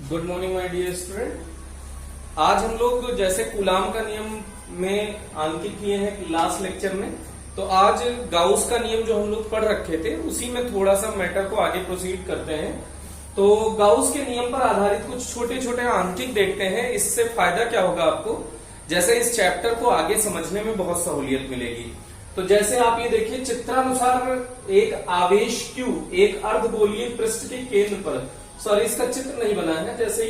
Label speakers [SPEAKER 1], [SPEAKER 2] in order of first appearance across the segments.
[SPEAKER 1] Good morning my dear student. आज हम लोग जैसे कूलाम का नियम में अंकित किए हैं लास्ट लेक्चर में, तो आज गाउस का नियम जो हम लोग पढ़ रखे थे उसी में थोड़ा सा मैटर को आगे प्रोसीड करते हैं। तो गाउस के नियम पर आधारित कुछ छोटे छोटे आंकिक देखते हैं। इससे फायदा क्या होगा आपको, जैसे इस चैप्टर को आगे समझने में बहुत सहूलियत मिलेगी। तो जैसे आप ये देखिए, चित्रानुसार एक आवेश Q एक अर्धगोलीय पृष्ठ के केंद्र पर, सॉरी इसका चित्र नहीं बना है, जैसे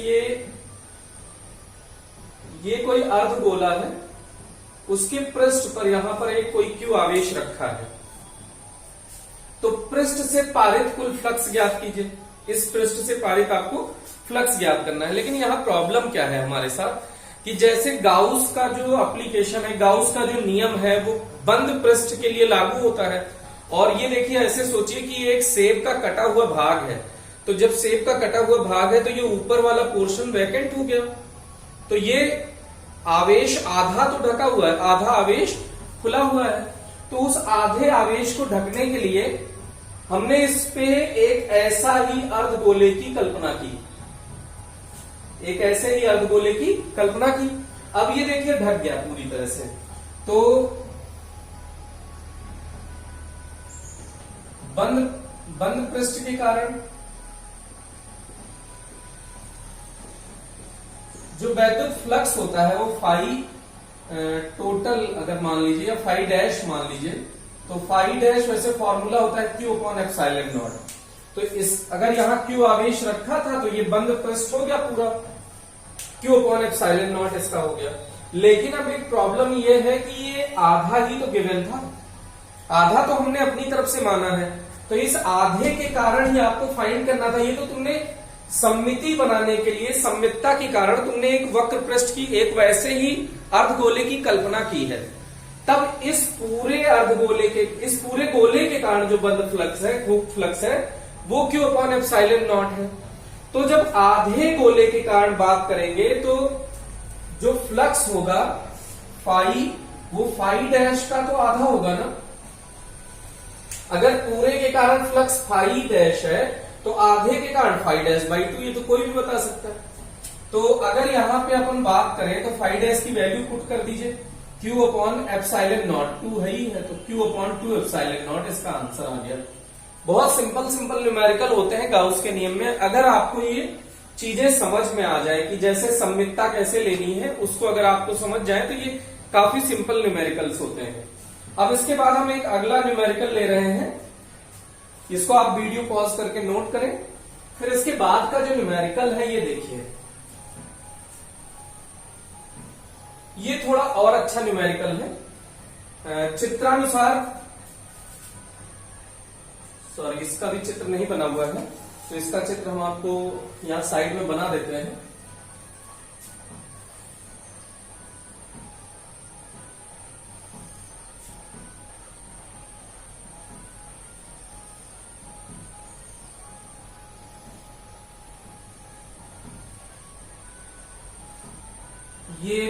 [SPEAKER 1] ये कोई अर्धगोला है, उसके पृष्ठ पर यहां पर एक कोई Q आवेश रखा है। तो पृष्ठ से पारित कुल फ्लक्स ज्ञात कीजिए। इस पृष्ठ से पारित आपको फ्लक्स ज्ञात करना है। लेकिन यहां प्रॉब्लम क्या है हमारे साथ, कि जैसे गाउस का जो एप्लीकेशन है, गाउस का जो नियम है वो बंद पृष्ठ के लिए लागू होता है। और ये देखिए, ऐसे सोचिए कि ये एक सेब का कटा हुआ भाग है। तो जब सेब का कटा हुआ भाग है तो ये ऊपर वाला पोर्शन वैकेंट हो गया, तो ये आवेश आधा तो ढका हुआ है, आधा आवेश खुला हुआ है। तो उस आधे आवेश को ढकने के लिए हमने इस पे एक ऐसा ही अर्धगोले की कल्पना की, एक ऐसे ही अर्धगोले की कल्पना की। अब ये देखिए ढक गया पूरी तरह से। तो बंद पृष्ठ के कारण जो वैद्युत फ्लक्स होता है वो फाई टोटल अगर मान लीजिए, या फाई डैश मान लीजिए, तो फाई डैश वैसे फॉर्मूला होता है Q अपॉन एप्सिलॉन नॉट। तो इस अगर यहाँ Q आवेश रखा था तो ये बंद पृष्ठ हो गया पूरा, Q अपॉन एप्सिलॉन नॉट इसका हो गया। लेकिन अब एक प्रॉब्लम ये है कि ये आधा ही तो गिवन था, आधा तो हमने अपनी तरफ से माना है। तो इस आधे के कारण ही आपको फाइंड करना था। ये तो तुमने सममिति बनाने के लिए, सममितता के कारण तुमने एक वक्र पृष्ठ की एक वैसे ही अर्धगोले की कल्पना की है। तब इस पूरे अर्धगोले के, इस पूरे गोले के कारण जो बंद फ्लक्स है, हुक फ्लक्स है, वो Q अपॉन एप्सिलॉन नॉट है। तो जब आधे गोले के कारण बात करेंगे तो जो फ्लक्स होगा फाई, वो फाई डैश का तो आधा होगा ना। अगर पूरे के कारण फ्लक्स फाई डैश है तो आधे के कारण फाई डैश बाई 2, ये तो कोई भी बता सकता है। तो अगर यहां पे अपन बात करें तो फाई डैश की वैल्यू पुट कर दीजिए, Q अपॉन एप्सिलॉन नॉट, 2 है ही है, तो Q अपॉन 2 एप्सिलॉन नॉट इसका आंसर आ गया। बहुत सिंपल न्यूमेरिकल होते हैं गाउस के नियम में। अगर आपको ये चीजें समझ में आ जाए कि जैसे सममितता कैसे लेनी है, उसको अगर आपको समझ जाए तो ये काफी सिंपल न्यूमेरिकल्स होते हैं। अब इसके बाद हम एक अगला न्यूमेरिकल ले रहे हैं, इसको आप वीडियो पॉज करके नोट करें। फिर इसके बाद का जो न्यूमेरिकल है ये देखिए, ये थोड़ा और अच्छा न्यूमेरिकल है। चित्रानुसार, सॉरी इसका भी चित्र नहीं बना हुआ है, तो इसका चित्र हम आपको यहां साइड में बना देते हैं। ये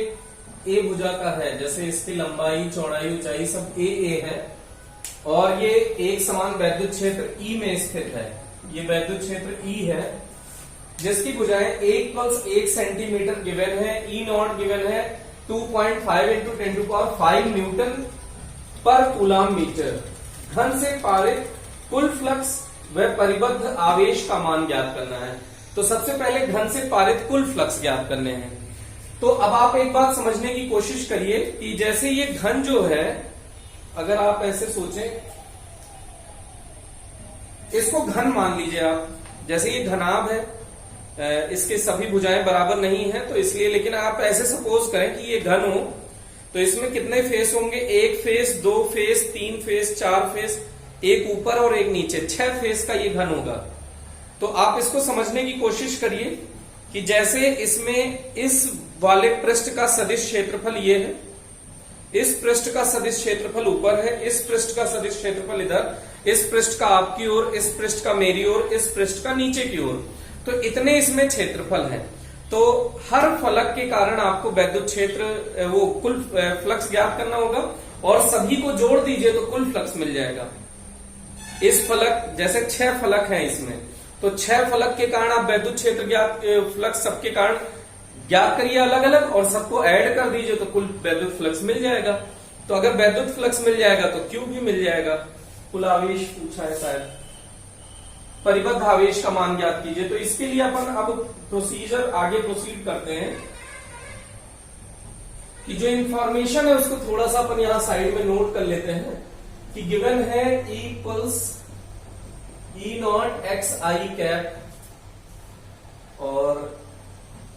[SPEAKER 1] ए भुजा का है, जैसे इसकी लंबाई, चौड़ाई, ऊंचाई सब ए है, और ये एक समान वैद्युत क्षेत्र E में स्थित है। ये वैद्युत क्षेत्र E है जिसकी भुजाएं A+1 सेंटीमीटर गिवन है, E नॉट गिवन है 2.5 × 10⁵ न्यूटन पर कूलाम मीटर। घन से पारित कुल फ्लक्स व परिबद्ध आवेश का मान ज्ञात करना है। तो सबसे पहले घन से पारित कुल फ्लक्स ज्ञात करने हैं। तो अब आप एक बात समझने की कोशिश करिए कि जैसे ये घन जो है, अगर आप ऐसे सोचें, इसको घन मान लीजिए आप, जैसे ये घनाभ है, इसके सभी भुजाएं बराबर नहीं है तो इसलिए, लेकिन आप ऐसे सपोज करें कि ये घन हो, तो इसमें कितने फेस होंगे, 1 फेस, 2 फेस, 3 फेस, 4 फेस, एक ऊपर और एक नीचे, 6 फेस का ये घन होगा। तो आप इसको समझने की कोशिश करिए कि जैसे इसमें इस वाले पृष्ठ का सदिश क्षेत्रफल ये है, इस पृष्ठ का सदिश क्षेत्रफल ऊपर है, इस पृष्ठ का सदिश क्षेत्रफल इधर, इस पृष्ठ का आपकी ओर, इस पृष्ठ का मेरी ओर, इस पृष्ठ का नीचे की ओर, तो इतने इसमें क्षेत्रफल हैं। तो हर फलक के कारण आपको वैद्युत क्षेत्र, वो कुल फ्लक्स ज्ञात करना होगा, और सभी को जोड़ दीजिए तो कुल फ्लक्स मिल जाएगा। इस फलक, जैसे 6 फलक हैं इसमें, तो 6 फलक के कारण आप वैद्युत क्षेत्र ज्ञात, फ्लक्स सबके कारण ज्ञात करिए अलग अलग और सबको ऐड कर दीजिए तो कुल वैद्युत फ्लक्स मिल जाएगा। तो अगर वैद्युत फ्लक्स मिल जाएगा तो क्यू भी मिल जाएगा। कुल आवेश पूछा है शायद। परिबद्ध आवेश का मान ज्ञात कीजिए। तो इसके लिए अपन अब प्रोसीजर आगे प्रोसीड करते हैं कि जो इंफॉर्मेशन है उसको थोड़ा सा अपन यहां साइड में नोट कर लेते हैं कि गिवन है E इक्वल्स E0 एक्स आई कैप और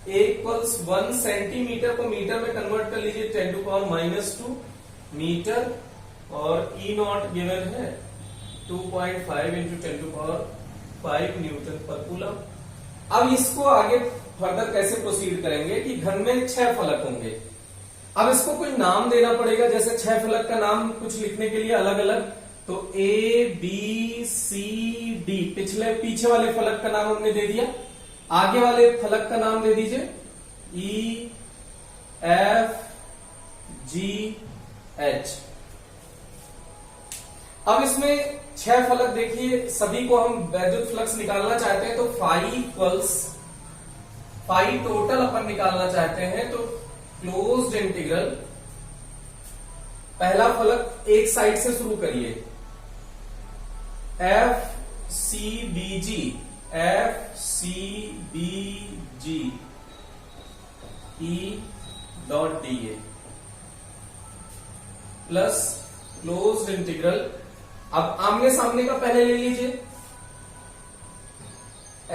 [SPEAKER 1] A इक्वल्स 1 सेंटीमीटर को मीटर में कन्वर्ट कर लीजिए 10⁻⁻2 मीटर और E0 गिवन है 2.5 इंटू 10⁵ न्यूटन पर कूलम। अब इसको आगे फर्दर कैसे प्रोसीड करेंगे कि घन में 6 फलक होंगे। अब इसको कोई नाम देना पड़ेगा, जैसे 6 फलक का नाम कुछ लिखने के लिए अलग अलग। तो A B C D पीछे वाले फलक का नाम हमने दे दिया, आगे वाले फलक का नाम दे दीजिए E F G H। अब इसमें 6 फलक देखिए, सभी को हम वैद्युत फ्लक्स निकालना चाहते हैं तो फाई टोटल अपन निकालना चाहते हैं। तो क्लोज्ड इंटीग्रल, पहला फलक एक साइड से शुरू करिए F C B G E dot dA plus closed integral. अब आमने सामने का पहले ले लीजिए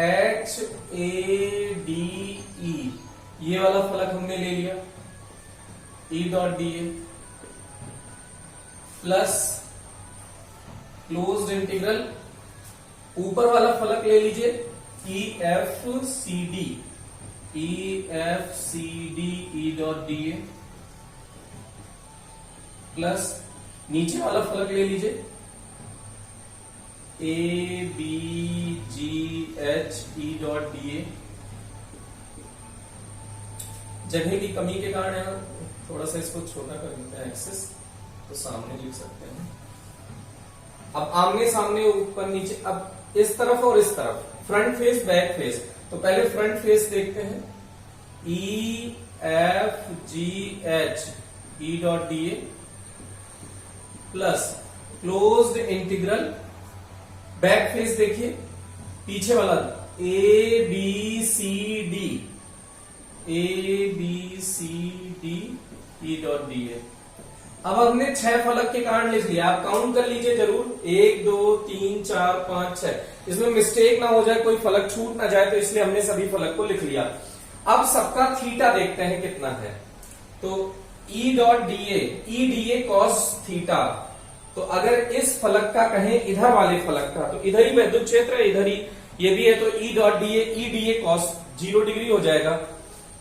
[SPEAKER 1] H A D E, ये वाला फलक हमने ले लिया E dot dA plus closed integral, ऊपर वाला फलक ले लीजिए E F C D E dot dA plus नीचे वाला फलक ले लीजिए A B G H E dot dA। जगह की कमी के कारण यहां थोड़ा सा इसको छोटा कर देते हैं एक्सेस, तो सामने लिख सकते हैं। अब आमने सामने ऊपर नीचे, अब इस तरफ और इस तरफ, फ्रंट फेस बैक फेस। तो पहले फ्रंट फेस देखते हैं E F G H E dot dA plus closed integral, back face देखिए पीछे वाला A B C D E dot dA। अब हमने 6 फलक के कारण लिख लिया, आप काउंट कर लीजिए जरूर 1 2 3 4 5 6, इसमें मिस्टेक ना हो जाए, कोई फलक छूट ना जाए, तो इसलिए हमने सभी फलक को लिख लिया। अब सबका थीटा देखते हैं कितना है। तो E dot dA cos theta. तो अगर इस फलक का कहें इधर वाले फलक का, तो इधर ही वैद्युत क्षेत्र है, इधर ही ये भी है, तो E dot dA cos 0 degree हो जाएगा।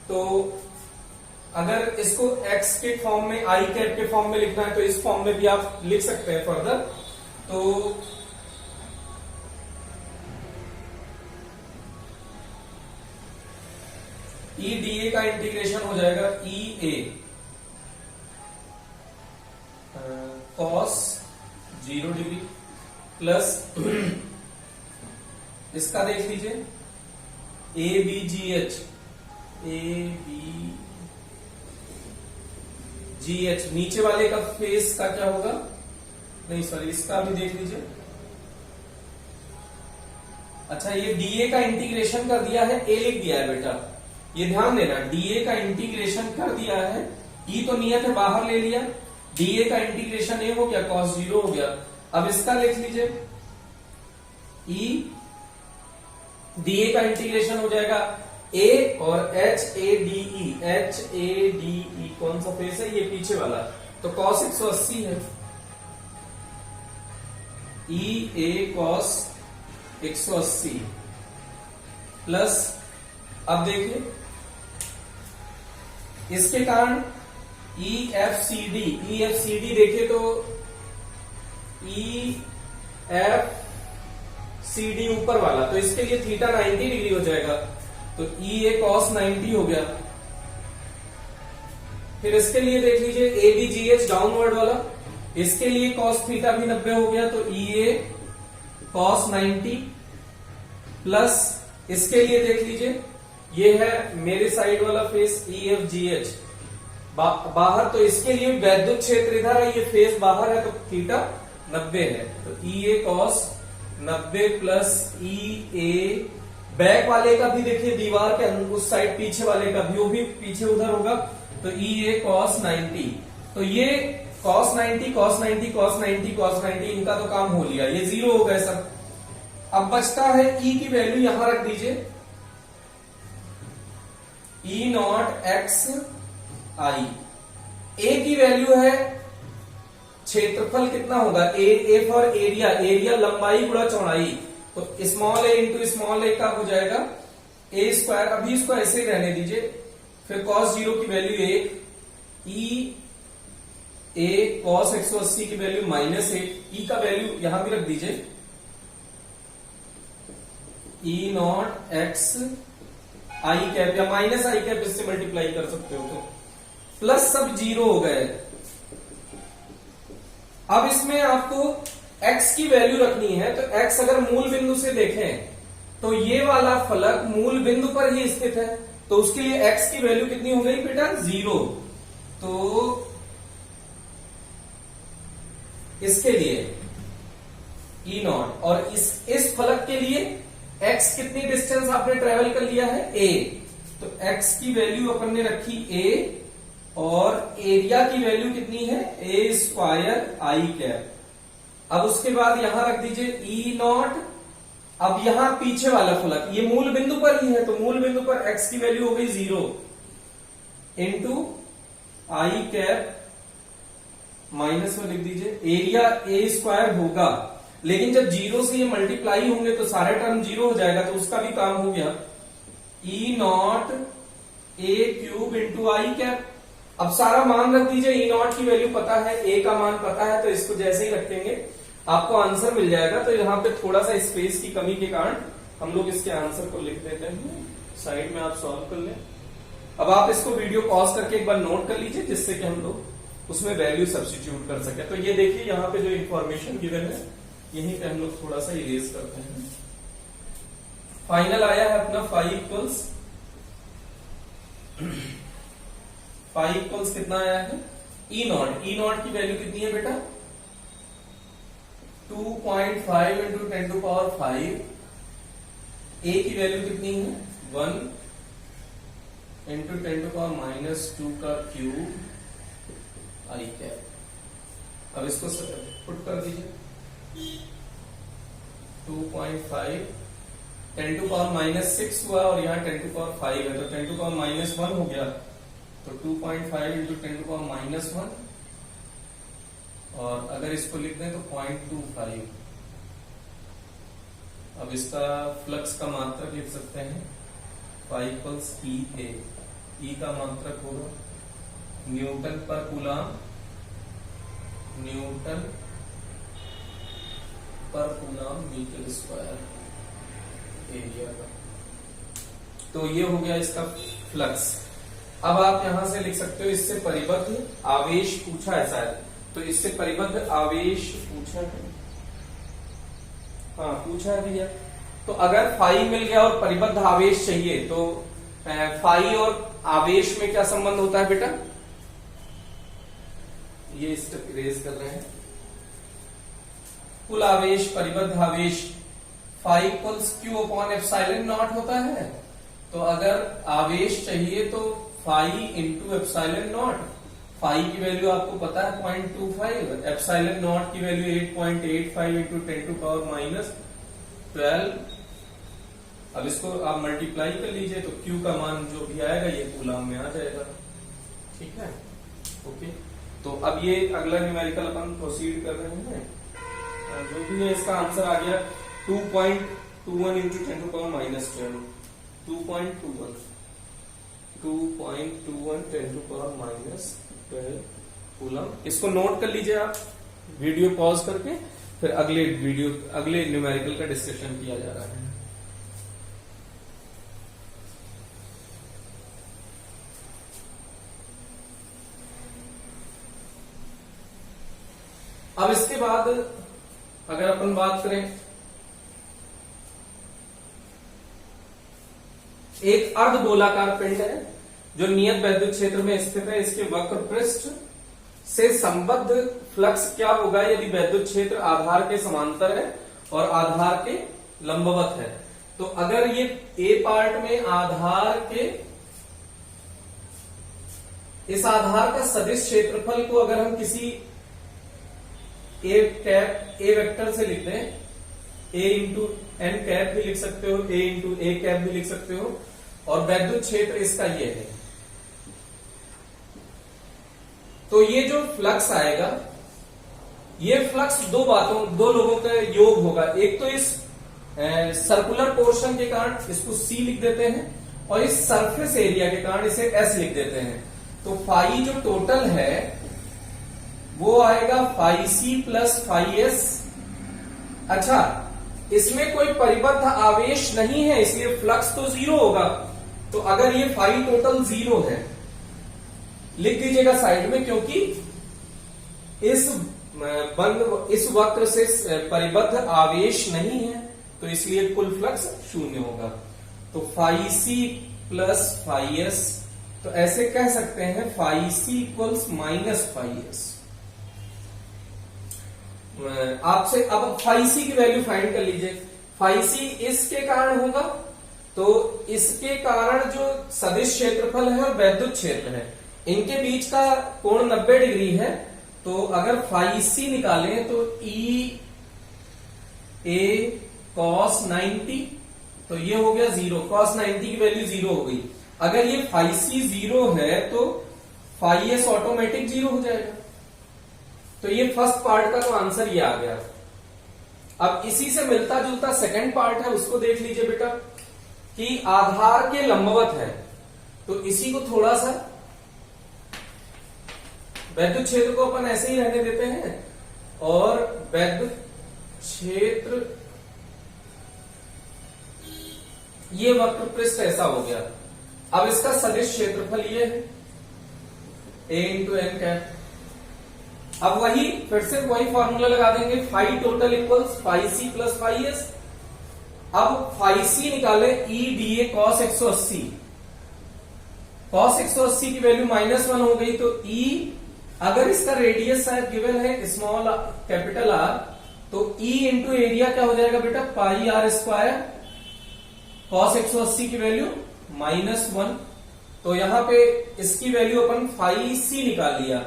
[SPEAKER 1] तो अगर इसको x के फॉर्म में, आई कैप के फॉर्म में लिखना है तो इस फॉर्म में भी आप लिख सकते हैं फर्दर। तो E dA का इंटीग्रेशन हो जाएगा EA कॉस 0 डिग्री प्लस इसका देख लीजिए ABGH नीचे वाले का फेस का क्या होगा, नहीं सॉरी, इसका भी देख लीजिए। अच्छा, ये DA का इंटीग्रेशन कर दिया है, A लिख दिया है बेटा, ये ध्यान देना, DA का इंटीग्रेशन कर दिया है, E तो नियत है बाहर ले लिया, DA का इंटीग्रेशन A हो गया, cos 0 हो गया। अब इसका लिख लीजिए E, DA का इंटीग्रेशन हो जाएगा A और HADE कौन सा फेस है, ये पीछे वाला, तो cos 180 है, EA cos 180 प्लस, अब देखिए इसके कारण EFCD देखिए तो EFCD ऊपर वाला, तो इसके लिए थीटा 90 डिग्री हो जाएगा, तो EA cos 90 हो गया। फिर इसके लिए देख लीजिए ABGH डाउनवर्ड वाला, इसके लिए cos थीटा भी 90 हो गया, तो EA cos 90 प्लस इसके लिए देख लीजिए, ये है मेरे साइड वाला फेस EFGH बाहर, तो इसके लिए वैद्युत क्षेत्र इधर है, ये फेस बाहर है तो थीटा 90 है, तो EA cos 90 plus EA back वाले का भी देखिए, दीवार के उस साइड पीछे वाले का भी, वो भी पीछे उधर होगा, तो EA cos 90, तो ये cos 90 cos 90 cos 90 cos 90 इनका तो काम हो लिया, ये 0 हो गए सब। अब बचता है E की वैल्यू यहां रख दीजिए, E0 xi, A की वैल्यू है क्षेत्रफल कितना होगा, ए फॉर एरिया, एरिया लंबाई गुणा चौड़ाई, तो स्मॉल ए इंटू स्मॉल ए का हो जाएगा ए स्क्वायर, अभी इसको ऐसे ही रहने दीजिए, फिर cos 0 की वैल्यू 1, ई ए cos 180 की वैल्यू -1, ई का वैल्यू यहां भी रख दीजिए, E0 x आई कैप या माइनस आई कैप, इससे मल्टीप्लाई कर सकते हो, तो प्लस सब 0 हो गए। अब इसमें आपको x की वैल्यू रखनी है, तो x अगर मूल बिंदु से देखें तो ये वाला फलक मूल बिंदु पर ही स्थित है, तो उसके लिए x की वैल्यू कितनी हो गई बेटा, 0। तो इसके लिए E0, और इस फलक के लिए x कितनी डिस्टेंस आपने ट्रेवल कर लिया है, a, तो x की वैल्यू अपन ने रखी a, और एरिया की वैल्यू कितनी है, a स्क्वायर आई कैप। अब उसके बाद यहां रख दीजिए E0, अब यहां पीछे वाला फलक ये मूल बिंदु पर ही है, तो मूल बिंदु पर x की वैल्यू हो गई 0 इंटू आई कैप, माइनस में लिख दीजिए, एरिया a स्क्वायर होगा, लेकिन जब 0 से ये मल्टीप्लाई होंगे तो सारे टर्म 0 हो जाएगा, तो उसका भी काम हो गया, E0 a cube into I cap. अब सारा मान रख दीजिए, E0 की वैल्यू पता है, a का मान पता है, तो इसको जैसे ही रखेंगे आपको आंसर मिल जाएगा। तो यहाँ पे थोड़ा सा स्पेस की कमी के कारण हम लोग इसके आंसर को लिख देते हैं, साइड में आप सॉल्व कर लें। अब आप इसको वीडियो पॉज करके एक बार नोट कर लीजिए, जिससे कि हम लोग उसमें वैल्यू सब्स्टिट्यूट कर सके। तो ये देखिए यहाँ पे जो इंफॉर्मेशन गिवन है, यहीं पे हम लोग थोड़ा सा इरेज करते हैं। फाइनल आया है अपना फाइव इक्वल्स कितना आया है, E0 की वैल्यू कितनी है बेटा, 2.5 इंटू 10 टू पावर 5, a की वैल्यू कितनी है, 1 इंटू 10 टू पावर -2 का क्यूब आई कैप। अब इसको पुट कर दीजिए, 2.5 10 टू पावर -6 हुआ, और यहाँ 10 टू पावर 5 है, तो 10 टू पावर -1 हो गया, तो 2.5 इंटू 10 टू पावर -1, और अगर इसको लिख दें तो 0.25। अब इसका फ्लक्स का मात्रक लिख सकते हैं, 5 EA, E का मात्रक होगा न्यूटन पर कूलाम, न्यूटन पर कूलाम मीटर स्क्वायर एरिया का। तो ये हो गया इसका फ्लक्स। अब आप यहां से लिख सकते हो, इससे परिबद्ध आवेश पूछा है शायद, तो इससे परिबद्ध आवेश पूछा है, हाँ पूछा है भैया। तो अगर फाई मिल गया और परिबद्ध आवेश चाहिए, तो फाई और आवेश में क्या संबंध होता है बेटा, ये स्टेप इरेज कर रहे हैं। कुल आवेश, परिबद्ध आवेश, phi equals Q upon epsilon naught होता है। तो अगर आवेश चाहिए तो phi into epsilon naught, phi की वैल्यू आपको पता है 0.25, एप्सिलॉन नॉट की वैल्यू 8.85 इंटू 10 टू पावर -12। अब इसको आप मल्टीप्लाई कर लीजिए, तो Q का मान जो भी आएगा ये कूलाम में आ जाएगा, ठीक है, ओके। तो अब ये अगला न्यूमेरिकल अपन प्रोसीड कर रहे हैं, जो भी है इसका आंसर आ गया 2.21 into 10 to power -12, 2.21 10 to power -12 coulomb. इसको नोट कर लीजिए आप, वीडियो पॉज करके, फिर अगले न्यूमेरिकल का डिस्कशन किया जा रहा है। अब इसके बाद अगर अपन बात करें एक अर्धगोलाकार पिंड है जो नियत वैद्युत क्षेत्र में स्थित है। इसके वक्र पृष्ठ से संबद्ध फ्लक्स क्या होगा यदि वैद्युत क्षेत्र आधार के समांतर है और आधार के लंबवत है। तो अगर ये ए पार्ट में आधार के इस आधार का सदिश क्षेत्रफल को अगर हम किसी ए वेक्टर से लिख दें, ए इंटू एन कैप भी लिख सकते हो, ए इंटू ए कैप भी लिख सकते हो, और वैद्युत क्षेत्र इसका ये है, तो ये जो फ्लक्स आएगा ये फ्लक्स दो लोगों का योग होगा। एक तो इस सर्कुलर पोर्शन के कारण इसको सी लिख देते हैं और इस सरफेस एरिया के कारण इसे एस लिख देते हैं। तो फाई जो टोटल है वो आएगा phi C plus phi S. अच्छा, इसमें कोई परिबद्ध आवेश नहीं है इसलिए फ्लक्स तो जीरो होगा। तो अगर ये फाई टोटल जीरो है लिख दीजिएगा साइड में, क्योंकि इस वक्र से परिबद्ध आवेश नहीं है तो इसलिए कुल फ्लक्स शून्य होगा। तो phi C plus phi S, तो ऐसे कह सकते हैं phi C equals minus phi S. आपसे अब फाई सी की वैल्यू फाइंड कर लीजिए। फाई सी इसके कारण होगा, तो इसके कारण जो सदिश क्षेत्रफल है और वैद्युत क्षेत्र है इनके बीच का कोण 90 डिग्री है। तो अगर फाई सी निकालें तो ई ए कॉस 90, तो ये हो गया जीरो, कॉस 90 की वैल्यू जीरो हो गई। अगर ये फाई सी जीरो है तो फाई एस ऑटोमेटिक जीरो हो जाएगा। तो ये फर्स्ट पार्ट का तो आंसर ये आ गया। अब इसी से मिलता जुलता सेकंड पार्ट है, उसको देख लीजिए बेटा कि आधार के लंबवत है। तो इसी को थोड़ा सा वैद्युत क्षेत्र को अपन ऐसे ही रहने देते हैं और वैद्युत क्षेत्र ये वक्र पृष्ठ ऐसा हो गया। अब इसका सदिश क्षेत्रफल ये है ए इंटू एन कैप। अब वही फिर से वही फॉर्मूला लगा देंगे, phi total equals phi C plus phi S. अब फाई सी निकाले E D A cos 180, cos 180 की वैल्यू -1 हो गई। तो ई अगर इसका रेडियस शायद गिवन है स्मॉल कैपिटल आर, तो ई इंटू एरिया क्या हो जाएगा बेटा पाई आर स्क्वायर। कॉस 180 की वैल्यू -1, तो यहां पे इसकी वैल्यू अपन फाई सी निकाल लिया।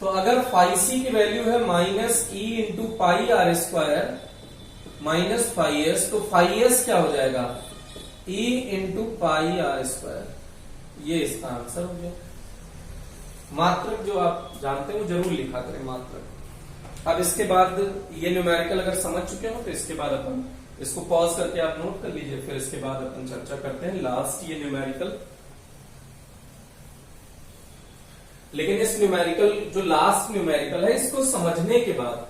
[SPEAKER 1] तो अगर फाई सी की वैल्यू है minus E into pi R square minus phi S, तो फाई एस क्या हो जाएगा E into pi R square. ये इसका आंसर हो गया। मात्रक जो आप जानते हो जरूर लिखा करें मात्रक। अब इसके बाद ये न्यूमेरिकल अगर समझ चुके हो तो इसके बाद अपन इसको पॉज करके आप नोट कर लीजिए, फिर इसके बाद अपन चर्चा करते हैं लास्ट ये न्यूमेरिकल। लेकिन इस न्यूमेरिकल जो लास्ट न्यूमेरिकल है इसको समझने के बाद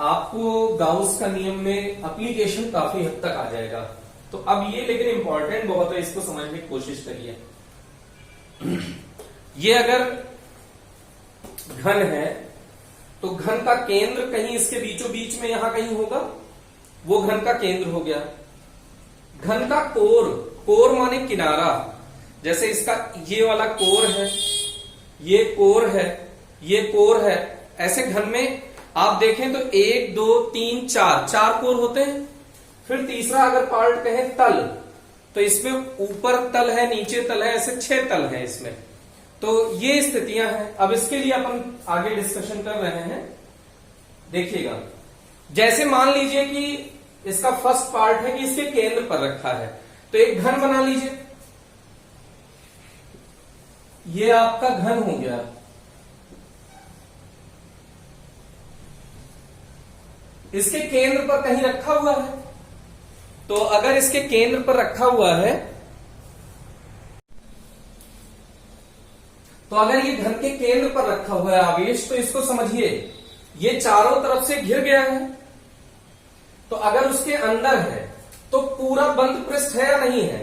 [SPEAKER 1] आपको गाउस का नियम में एप्लीकेशन काफी हद तक आ जाएगा। तो अब ये लेकिन इंपॉर्टेंट बहुत है, इसको समझने की कोशिश करिए। ये अगर घन है तो घन का केंद्र कहीं इसके बीचों बीच में यहां कहीं होगा, वो घन का केंद्र हो गया। घन का कोर, कोर माने किनारा, जैसे इसका ये वाला कोर है, ये कोर है, ये कोर है। ऐसे घन में आप देखें तो 1 2 3 4 कोर होते हैं। फिर तीसरा अगर पार्ट कहें तल, तो इसमें ऊपर तल है, नीचे तल है, ऐसे 6 तल है इसमें। तो ये स्थितियां हैं। अब इसके लिए अपन आगे डिस्कशन कर रहे हैं। देखिएगा, जैसे मान लीजिए कि इसका फर्स्ट पार्ट है कि इसके केंद्र पर रखा है, तो एक घन बना लीजिए। ये आपका घन हो गया। इसके केंद्र पर कहीं रखा हुआ है, तो अगर इसके केंद्र पर रखा हुआ है तो अगर ये घन के केंद्र पर रखा हुआ है आवेश, तो इसको समझिए ये चारों तरफ से घिर गया है। तो अगर उसके अंदर है तो पूरा बंद पृष्ठ है या नहीं है,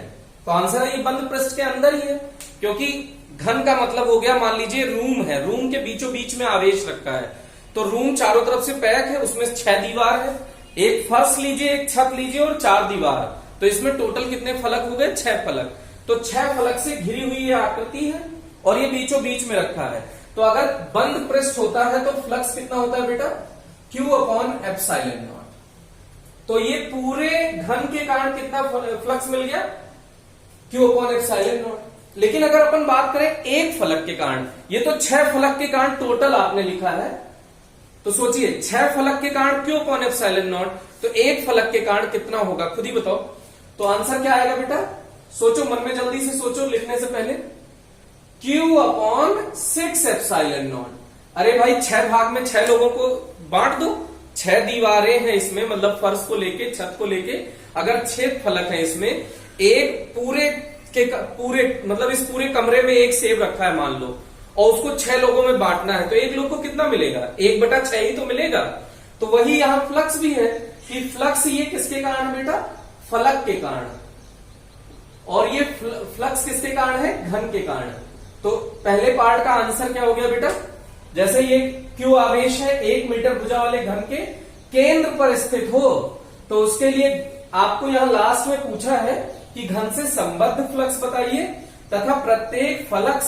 [SPEAKER 1] तो आंसर है ये बंद पृष्ठ के अंदर ही है। क्योंकि घन का मतलब हो गया, मान लीजिए रूम है, रूम के बीचों बीच में आवेश रखा है, तो रूम चारों तरफ से पैक है, उसमें 6 दीवार है। एक फर्श लीजिए, एक छत लीजिए और 4 दीवार, तो इसमें टोटल कितने फलक हो गए? 6 फलक। तो 6 फलक से घिरी हुई ये आकृति है और ये बीचों बीच में रखा है। तो अगर बंद पृष्ठ होता है तो फ्लक्स कितना होता है बेटा? Q upon epsilon not. तो ये पूरे घन के कारण कितना फ्लक्स मिल गया? Q upon epsilon not. लेकिन अगर अपन बात करें एक फलक के कारण, ये तो 6 फलक के कारण टोटल आपने लिखा है, तो सोचिए 6 फलक के कारण Q अपॉन एप्सिलॉन नॉट, तो एक फलक के कारण कितना होगा? खुद ही बताओ। तो आंसर क्या आएगा बेटा? सोचो, मन में जल्दी से सोचो लिखने से पहले। Q upon 6 epsilon not. अरे भाई 6 भाग में 6 लोगों को बांट दो। 6 दीवारें हैं इसमें, मतलब फर्श को लेके, छत को लेके, अगर 6 फलक हैं इसमें, एक पूरे मतलब इस पूरे कमरे में एक सेब रखा है मान लो, और उसको 6 लोगों में बांटना है, तो एक लोग को कितना मिलेगा? 1/6 ही तो मिलेगा। तो वही यहां फ्लक्स भी है कि फ्लक्स ये किसके कारण बेटा? फलक के कारण। और ये फ्लक्स किसके कारण है? घन के कारण। तो पहले पार्ट का आंसर क्या हो गया बेटा? जैसे ये Q आवेश है 1 मीटर भुजा वाले घन के केंद्र पर स्थित हो, तो उसके लिए आपको यहां लास्ट में पूछा है कि घन से संबद्ध फ्लक्स बताइए तथा प्रत्येक फलक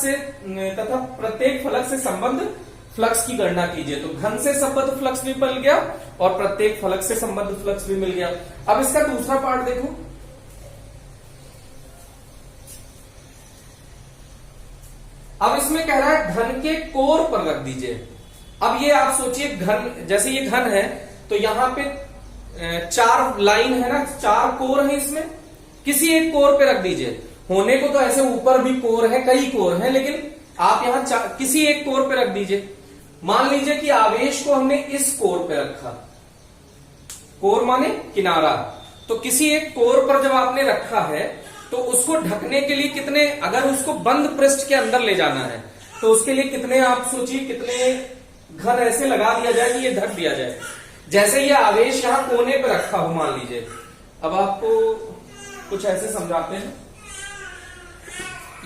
[SPEAKER 1] से संबद्ध फ्लक्स की गणना कीजिए। तो घन से संबद्ध फ्लक्स भी मिल गया और प्रत्येक फलक से संबद्ध फ्लक्स भी मिल गया। अब इसका दूसरा पार्ट देखो। अब इसमें कह रहा है घन के कोर पर रख दीजिए। अब ये आप सोचिए, घन, जैसे ये घन है तो यहां पे 4 लाइन है ना, 4 कोर है इसमें, किसी एक कोर पे रख दीजिए। होने को तो ऐसे ऊपर भी कोर है, कई कोर है, लेकिन आप यहां किसी एक कोर पे रख दीजिए। मान लीजिए कि आवेश को हमने इस कोर पे रखा, कोर माने किनारा, तो किसी एक कोर पर जब आपने रखा है तो उसको ढकने के लिए कितने, अगर उसको बंद पृष्ठ के अंदर ले जाना है तो उसके लिए कितने, आप सोचिए कितने घन ऐसे लगा दिया जाए कि ये ढक दिया जाए। जैसे ये आवेश यहां कोने पे रखा हो मान लीजिए, अब आपको कुछ ऐसे समझाते हैं।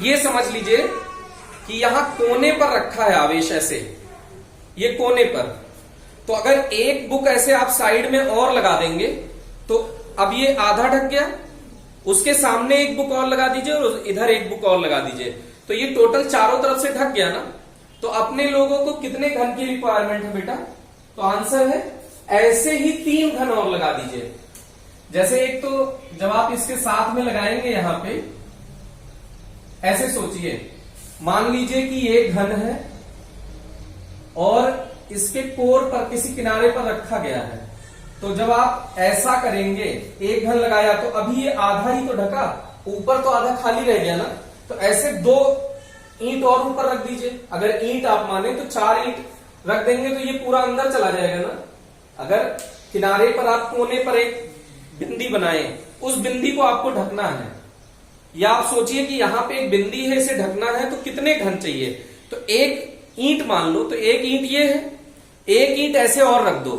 [SPEAKER 1] ये समझ लीजिए कि यहां कोने पर रखा है आवेश, ऐसे ये कोने पर, तो अगर एक बुक ऐसे आप साइड में और लगा देंगे तो अब ये आधा ढक गया, उसके सामने एक बुक और लगा दीजिए और इधर एक बुक और लगा दीजिए, तो ये टोटल चारों तरफ से ढक गया ना। तो अपने लोगों को कितने घन की रिक्वायरमेंट है बेटा? तो आंसर है ऐसे ही 3 घन और लगा दीजिए। जैसे एक तो जब आप इसके साथ में लगाएंगे यहां पे, ऐसे सोचिए, मान लीजिए कि ये घन है और इसके कोर पर किसी किनारे पर रखा गया है, तो जब आप ऐसा करेंगे, एक घन लगाया तो अभी ये आधा ही तो ढका, ऊपर तो आधा खाली रह गया ना, तो ऐसे 2 ईंट और ऊपर रख दीजिए। अगर ईंट आप माने तो 4 ईंट रख देंगे तो ये पूरा अंदर चला जाएगा ना। अगर किनारे पर आप कोने पर एक बिंदी बनाए, उस बिंदी को आपको ढकना है, या आप सोचिए कि यहां पे एक बिंदी है, इसे ढकना है, तो कितने घन चाहिए? तो एक ईंट मान लो, तो एक ईंट ये है, एक ईंट ऐसे और रख दो,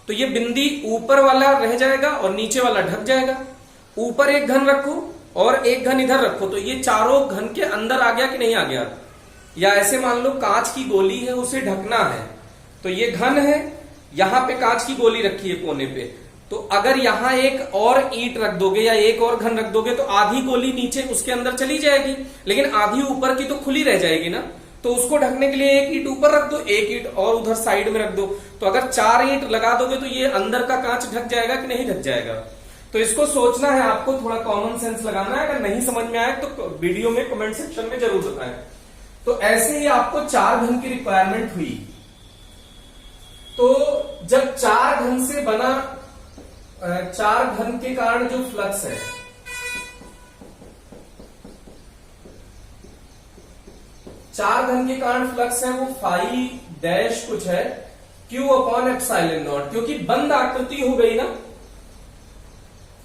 [SPEAKER 1] तो ये बिंदी ऊपर वाला रह जाएगा और नीचे वाला ढक जाएगा। ऊपर एक घन रखो और एक घन इधर रखो, तो ये चारों घन के अंदर आ गया कि नहीं आ गया? या ऐसे मान लो कांच की गोली है, उसे ढकना है, तो ये घन है, यहां पे कांच की गोली रखी है कोने पे, तो अगर यहां एक और ईंट रख दोगे या एक और घन रख दोगे तो आधी गोली नीचे उसके अंदर चली जाएगी, लेकिन आधी ऊपर की तो खुली रह जाएगी ना। तो उसको ढकने के लिए एक ईंट ऊपर रख दो, एक ईंट और उधर साइड में रख दो, तो अगर 4 ईंट लगा दोगे तो ये अंदर का कांच ढक जाएगा कि नहीं ढक जाएगा? तो इसको सोचना है आपको, थोड़ा कॉमन सेंस लगाना है। अगर नहीं समझ में आए तो वीडियो में कमेंट सेक्शन में जरूर बताएं। तो ऐसे ही आपको 4 घन की रिक्वायरमेंट हुई। तो जब 4 घन से बना, 4 घन के कारण जो फ्लक्स है, चार घन के कारण फ्लक्स है वो फाई डैश कुछ है Q अपॉन एप्सिलॉन नॉट, क्योंकि बंद आकृति हो गई ना।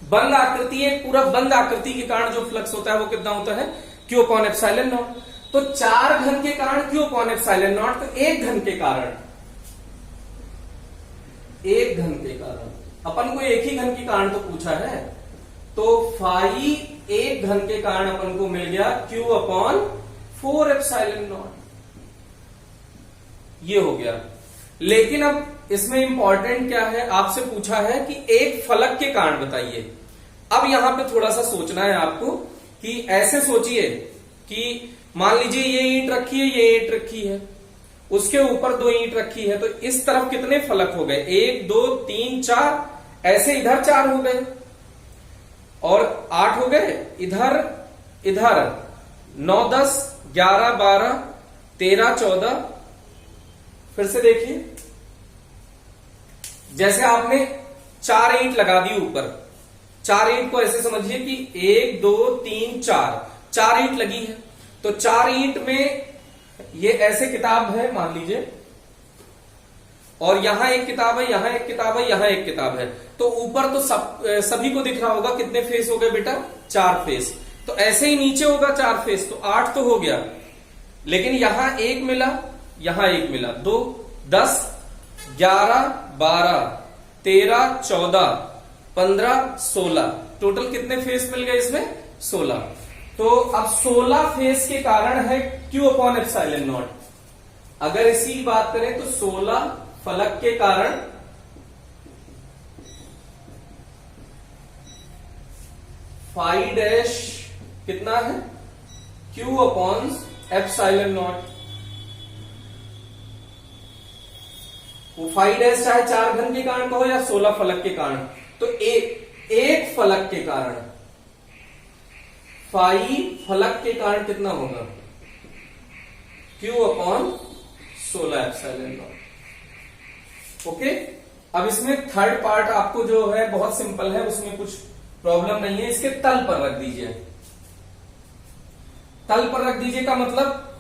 [SPEAKER 1] बंद आकृति, एक पूरा बंद आकृति के कारण जो फ्लक्स होता है वो कितना होता है? Q upon epsilon not. तो 4 घन के कारण Q अपॉन एप्सिलॉन नॉट, तो एक घन के कारण, एक घन के कारण, अपन को एक ही घन के कारण तो पूछा है, तो फाई एक घन के कारण अपन को मिल गया Q अपॉन 4 एप्सिलॉन नॉट, ये हो गया। लेकिन अब इसमें इंपॉर्टेंट क्या है, आपसे पूछा है कि एक फलक के कारण बताइए। अब यहां पे थोड़ा सा सोचना है आपको कि ऐसे सोचिए कि मान लीजिए ये ईंट रखी है, ये ईंट रखी है, उसके ऊपर 2 ईंट रखी है, तो इस तरफ कितने फलक हो गए? 1 2 3 4, ऐसे इधर 4 हो गए और 8 हो गए, इधर इधर 9 10 11 12 13 14। फिर से देखिए, जैसे आपने 4 ईंट लगा दी ऊपर, 4 ईंट को ऐसे समझिए कि 1 2 3 4 ईंट लगी है, तो 4 ईंट में ये ऐसे किताब है मान लीजिए, और यहां एक किताब है, यहां एक किताब है, यहां एक किताब है, तो ऊपर तो सभी को दिख रहा होगा कितने फेस हो गए बेटा? 4 फेस। तो ऐसे ही नीचे होगा 4 फेस, तो 8 तो हो गया, लेकिन यहां 1 मिला, यहां 1 मिला, 2 10 11 12 13 14 15 16, टोटल कितने फेस मिल गए इसमें? 16। तो अब 16 फेस के कारण है Q अपॉन एप्सिलॉन नॉट। अगर इसी की बात करें तो 16 फलक के कारण फाई डैश कितना है? Q upon epsilon not. वो फाई डैश चाहे 4 घन के कारण कहो या 16 फलक के कारण, तो एक फलक के कारण, फाई फलक के कारण कितना होगा? Q upon 16 epsilon not. Okay, अब इसमें थर्ड पार्ट आपको जो है बहुत सिंपल है, उसमें कुछ प्रॉब्लम नहीं है। इसके तल पर रख दीजिए, तल पर रख दीजिए का मतलब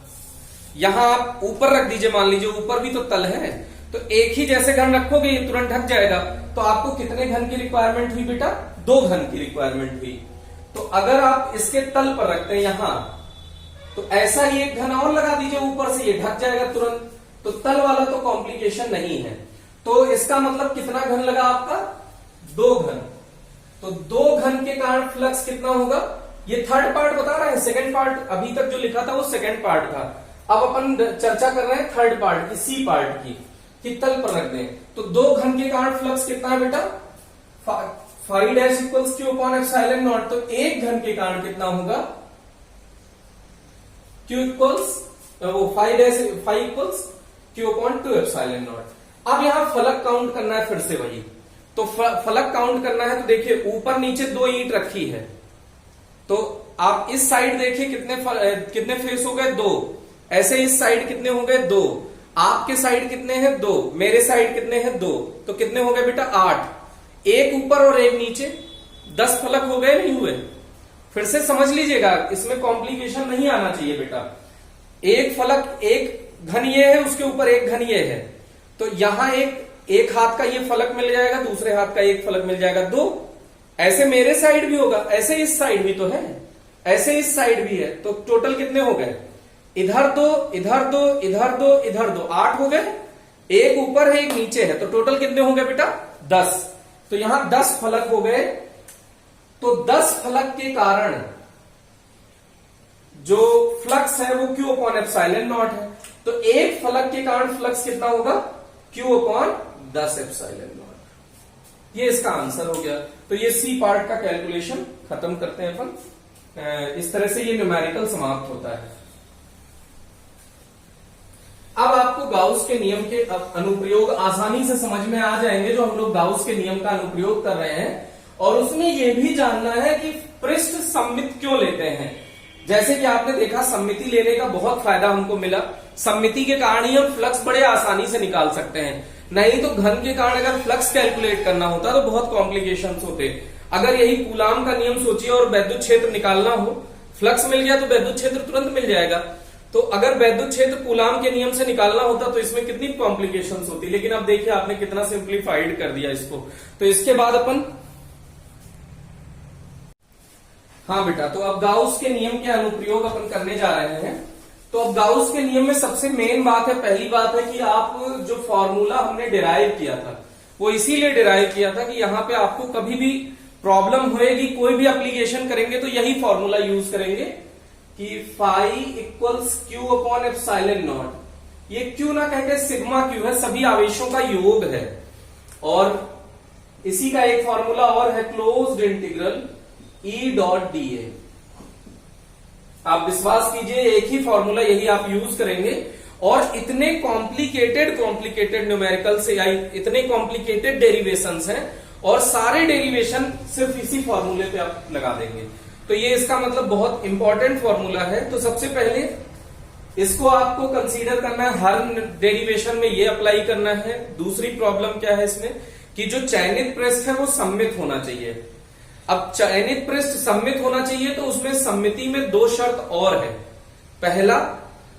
[SPEAKER 1] यहां आप ऊपर रख दीजिए, मान लीजिए ऊपर भी तो तल है, तो एक ही जैसे घन रखोगे ये तुरंत ढक जाएगा। तो आपको कितने घन की रिक्वायरमेंट हुई बेटा? 2 घन की रिक्वायरमेंट हुई। तो अगर आप इसके तल पर रखते हैं यहां, तो ऐसा ही एक घन और लगा दीजिए ऊपर से, ये ढक जाएगा तुरंत। तो तल वाला तो कॉम्प्लिकेशन नहीं है। तो इसका मतलब कितना घन लगा आपका? 2 घन। तो 2 घन के कारण फ्लक्स कितना होगा? ये थर्ड पार्ट बता रहे हैं, सेकंड पार्ट अभी तक जो लिखा था वो सेकंड पार्ट था। अब अपन चर्चा कर रहे हैं थर्ड पार्ट की, सी पार्ट की, कि तल पर रख दें। तो 2 घन के कारण फ्लक्स कितना है बेटा? Phi dash equals Q upon epsilon not. तो 1 घन के कारण कितना होगा? Q इक्वल्स वो phi equals Q upon 2 epsilon naught. अब यहां फलक काउंट करना है, फिर से वही। तो फलक काउंट करना है, तो देखिए ऊपर नीचे 2 ईंट रखी है, तो आप इस साइड देखिए कितने फेस हो गए? 2। ऐसे इस साइड कितने हो गए? 2। आपके साइड कितने हैं? 2। मेरे साइड कितने हैं? 2। तो कितने हो गए बेटा? 8। एक ऊपर और एक नीचे, 10 फलक हो गए, नहीं हुए? फिर से समझ लीजिएगा, इसमें कॉम्प्लिकेशन नहीं आना चाहिए बेटा। एक फलक, एक घन ये है, उसके ऊपर एक घन ये है, तो यहां एक हाथ का ये फलक मिल जाएगा, दूसरे हाथ का एक फलक मिल जाएगा, 2। ऐसे मेरे साइड भी होगा, ऐसे इस साइड भी तो है, ऐसे इस साइड भी है, तो टोटल कितने हो गए? इधर 2 इधर 2 इधर 2 इधर 2, 8 हो गए। एक ऊपर है एक नीचे है, तो टोटल कितने हो गए बेटा? 10। तो यहां 10 फलक हो गए। तो 10 फलक के कारण जो फ्लक्स है वो Q अपॉन एप्सिलॉन नॉट है। तो एक फलक के कारण फ्लक्स कितना होगा? Q upon 10 epsilon naught. ये इसका आंसर हो गया। तो ये सी पार्ट का कैलकुलेशन खत्म करते हैं अपन। इस तरह से ये न्यूमेरिकल समाप्त होता है। अब आपको गाउस के नियम के अनुप्रयोग आसानी से समझ में आ जाएंगे, जो हम लोग गाउस के नियम का अनुप्रयोग कर रहे हैं। और उसमें यह भी जानना है कि पृष्ठ सममित क्यों लेते हैं। जैसे कि आपने देखा, सममिति लेने का बहुत फायदा हमको मिला। सममिति के कारण ही हम फ्लक्स बड़े आसानी से निकाल सकते हैं, नहीं तो घन के कारण अगर फ्लक्स कैलकुलेट करना होता तो बहुत कॉम्प्लिकेशंस होते। अगर यही कूलाम का नियम सोचिए और वैद्युत क्षेत्र निकालना हो, फ्लक्स मिल गया तो वैद्युत क्षेत्र तुरंत मिल जाएगा। तो अगर वैद्युत क्षेत्र कूलाम के नियम से निकालना होता तो इसमें कितनी कॉम्प्लिकेशंस होती। लेकिन अब देखिए आपने कितना सिंप्लीफाइड कर दिया इसको। तो इसके बाद अपन, हाँ बेटा, तो अब गाउस के नियम के अनुप्रयोग अपन करने जा रहे हैं। तो अब गाउस के नियम में सबसे मेन बात है, पहली बात है कि आप जो फॉर्मूला हमने डिराइव किया था वो इसीलिए डिराइव किया था कि यहां पे आपको कभी भी प्रॉब्लम होएगी, कोई भी एप्लीकेशन करेंगे तो यही फॉर्मूला यूज करेंगे कि phi equals Q upon epsilon naught. ये Q ना कहते सिग्मा Q है, सभी आवेशों का योग है। और इसी का एक फॉर्मूला और है, closed integral E dot D A. आप विश्वास कीजिए एक ही फॉर्मूला यही आप यूज करेंगे और इतने कॉम्प्लिकेटेड न्यूमेरिकल से या इतने कॉम्प्लिकेटेड डेरिवेशंस हैं और सारे डेरिवेशन सिर्फ इसी फॉर्मूले पे आप लगा देंगे। तो ये इसका मतलब बहुत इंपॉर्टेंट फॉर्मूला है। तो सबसे पहले इसको आपको कंसीडर करना है, हर डेरिवेशन में ये अप्लाई करना है। दूसरी प्रॉब्लम क्या है इसमें कि जो चयनित पृष्ठ है वो सममित होना चाहिए। अब चयनित पृष्ठ सममित होना चाहिए तो उसमें सममिति में दो शर्त और है। पहला,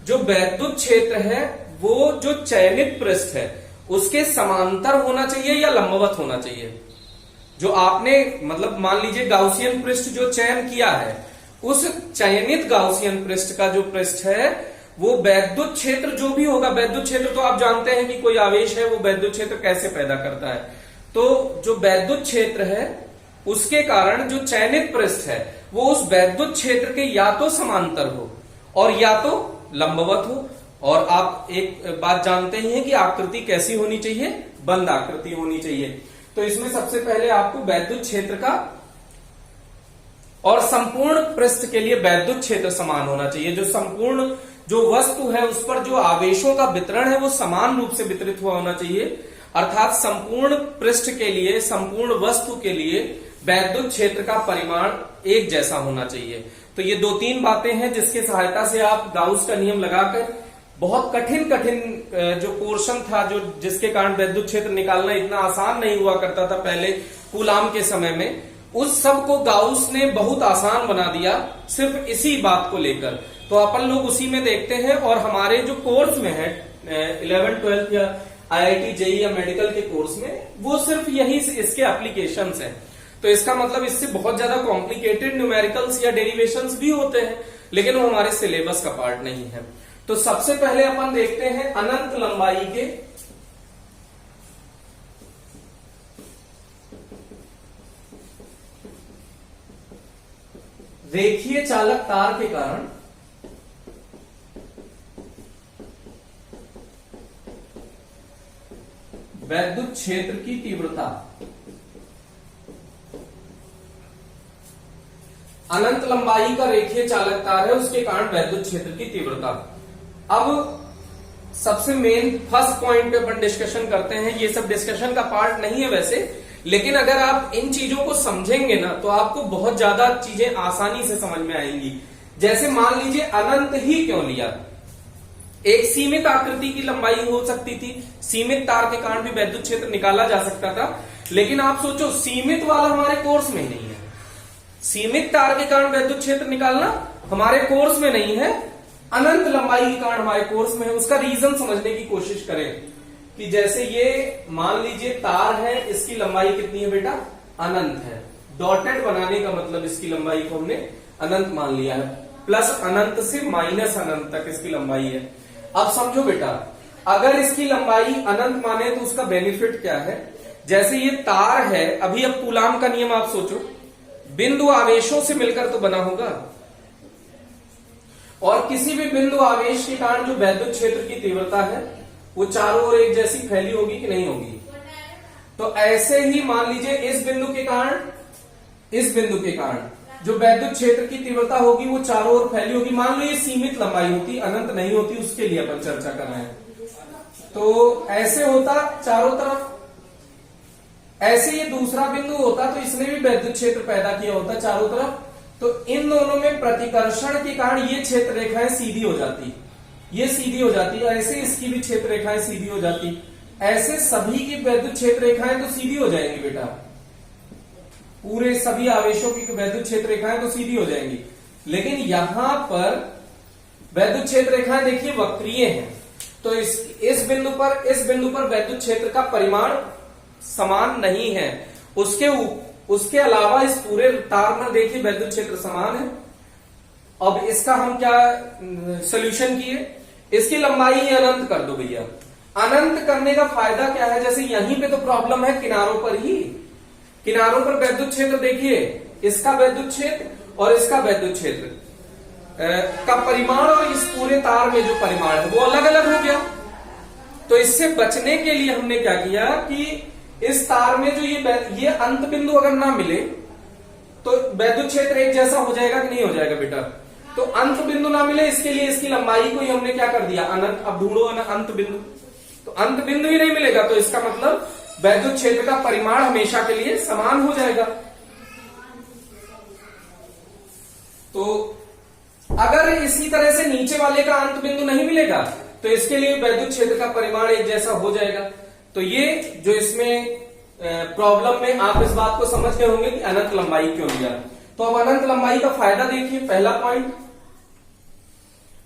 [SPEAKER 1] जो वैद्युत क्षेत्र है वो जो चयनित पृष्ठ है उसके समांतर होना चाहिए या लंबवत होना चाहिए। जो आपने मतलब मान लीजिए गाउसियन पृष्ठ जो चयन किया है, उस चयनित गाउसियन पृष्ठ का जो पृष्ठ है वो वैद्युत क्षेत्र जो भी होगा, वैद्युत क्षेत्र तो आप जानते हैं कि कोई आवेश है वो वैद्युत क्षेत्र कैसे पैदा करता है। तो जो वैद्युत क्षेत्र है उसके कारण जो चयनित पृष्ठ है वो उस वैद्युत क्षेत्र के या तो समांतर हो और या तो लंबवत हो। और आप एक बात जानते ही हैं कि आकृति कैसी होनी चाहिए, बंद आकृति होनी चाहिए। तो इसमें सबसे पहले आपको वैद्युत क्षेत्र का और संपूर्ण पृष्ठ के लिए वैद्युत क्षेत्र समान होना चाहिए। जो संपूर्ण जो वस्तु है उस पर जो आवेशों का वितरण है वो समान रूप से वितरित हुआ होना चाहिए। अर्थात संपूर्ण पृष्ठ के लिए, संपूर्ण वस्तु के लिए वैद्युत क्षेत्र का परिमाण एक जैसा होना चाहिए। तो ये दो तीन बातें हैं जिसकी सहायता से आप गाउस का नियम लगाकर बहुत कठिन जो पोर्शन था जो जिसके कारण वैद्युत क्षेत्र निकालना इतना आसान नहीं हुआ करता था पहले कूलाम के समय में, उस सब को गाउस ने बहुत आसान बना दिया सिर्फ इसी बात को लेकर। तो अपन लोग उसी में देखते हैं और हमारे जो कोर्स में है 11th 12th या IIT जेई या मेडिकल के कोर्स में वो सिर्फ यही इसके एप्लीकेशंस हैं। तो इसका मतलब इससे बहुत ज्यादा कॉम्प्लिकेटेड न्यूमेरिकल्स या डेरिवेशंस भी होते हैं लेकिन वो हमारे सिलेबस का पार्ट नहीं है। तो सबसे पहले अपन देखते हैं अनंत लंबाई के रेखीय चालक तार के कारण वैद्युत क्षेत्र की तीव्रता। अनंत लंबाई का रेखीय चालक तार है, उसके कारण वैद्युत क्षेत्र की तीव्रता। अब सबसे मेन फर्स्ट पॉइंट पे अपन डिस्कशन करते हैं। ये सब डिस्कशन का पार्ट नहीं है वैसे, लेकिन अगर आप इन चीजों को समझेंगे ना तो आपको बहुत ज्यादा चीजें आसानी से समझ में आएंगी। जैसे मान लीजिए अनंत ही क्यों लिया, एक सीमित आकृति की लंबाई हो सकती थी, सीमित तार के कारण भी वैद्युत क्षेत्र निकाला जा सकता था। लेकिन आप सोचो सीमित वाला हमारे कोर्स में ही नहीं है, सीमित तार के कारण वैद्युत क्षेत्र निकालना हमारे कोर्स में नहीं है, अनंत लंबाई के कारण हमारे कोर्स में है। उसका रीजन समझने की कोशिश करें कि जैसे ये मान लीजिए तार है, इसकी लंबाई कितनी है बेटा, अनंत है। डॉटेड बनाने का मतलब इसकी लंबाई को हमने अनंत मान लिया है, प्लस अनंत से माइनस अनंत तक इसकी लंबाई है। अब समझो बेटा, अगर इसकी लंबाई अनंत माने तो उसका बेनिफिट क्या है। जैसे ये तार है, अभी अब कूलाम का नियम आप सोचो, बिंदु आवेशों से मिलकर तो बना होगा और किसी भी बिंदु आवेश के कारण जो वैद्युत क्षेत्र की तीव्रता है वो चारों ओर एक जैसी फैली होगी कि नहीं होगी। तो ऐसे ही मान लीजिए इस बिंदु के कारण, इस बिंदु के कारण जो वैद्युत क्षेत्र की तीव्रता होगी वो चारों ओर फैली होगी। मान लो ये सीमित लंबाई होती, अनंत नहीं होती, उसके लिए अपन चर्चा कर रहे हैं। तो ऐसे होता चारों तरफ, ऐसे ये दूसरा बिंदु होता तो इसने भी वैद्युत क्षेत्र पैदा किया होता चारों तरफ। तो इन दोनों में प्रतिकर्षण के कारण ये क्षेत्र रेखाएं सीधी हो जाती, ये सीधी हो जाती, ऐसे इसकी भी क्षेत्र रेखाएं सीधी हो जाती, ऐसे सभी की वैद्युत क्षेत्र रेखाएं तो सीधी हो जाएंगी बेटा, पूरे सभी आवेशों की वैद्युत क्षेत्र रेखाएं तो सीधी हो जाएंगी। लेकिन यहां पर वैद्युत क्षेत्र रेखाएं देखिए वक्रीय हैं, तो इस बिंदु पर वैद्युत क्षेत्र का परिमाण समान नहीं है। उसके अलावा इस पूरे तार में देखिए वैद्युत क्षेत्र समान है। अब इसका हम क्या सोल्यूशन किए, इसकी लंबाई अनंत कर दो भैया। अनंत करने का फायदा क्या है, जैसे यहीं पे तो प्रॉब्लम है किनारों पर ही, किनारों पर वैद्युत क्षेत्र देखिए, इसका वैद्युत क्षेत्र और इसका वैद्युत क्षेत्र का परिमाण और इस पूरे तार में जो परिमाण है वो अलग अलग हो गया। तो इससे बचने के लिए हमने क्या किया कि इस तार में जो ये अंत बिंदु अगर ना मिले तो वैद्युत क्षेत्र एक जैसा हो जाएगा कि नहीं हो जाएगा बेटा? तो अंत बिंदु ना मिले, इसके लिए इसकी लंबाई को ही हमने क्या कर दिया, अनंत। अब ढूंढो अंत बिंदु, तो अंत बिंदु ही नहीं मिलेगा, तो इसका मतलब वैद्युत क्षेत्र का परिमाण हमेशा के लिए समान हो जाएगा। तो अगर इसी तरह से नीचे वाले का अंत बिंदु नहीं मिलेगा तो इसके लिए वैद्युत क्षेत्र का परिमाण एक जैसा हो जाएगा। तो ये जो इसमें प्रॉब्लम में आप इस बात को समझ गए होंगे कि अनंत लंबाई क्यों लिया। तो अब अनंत लंबाई का फायदा देखिए, पहला पॉइंट।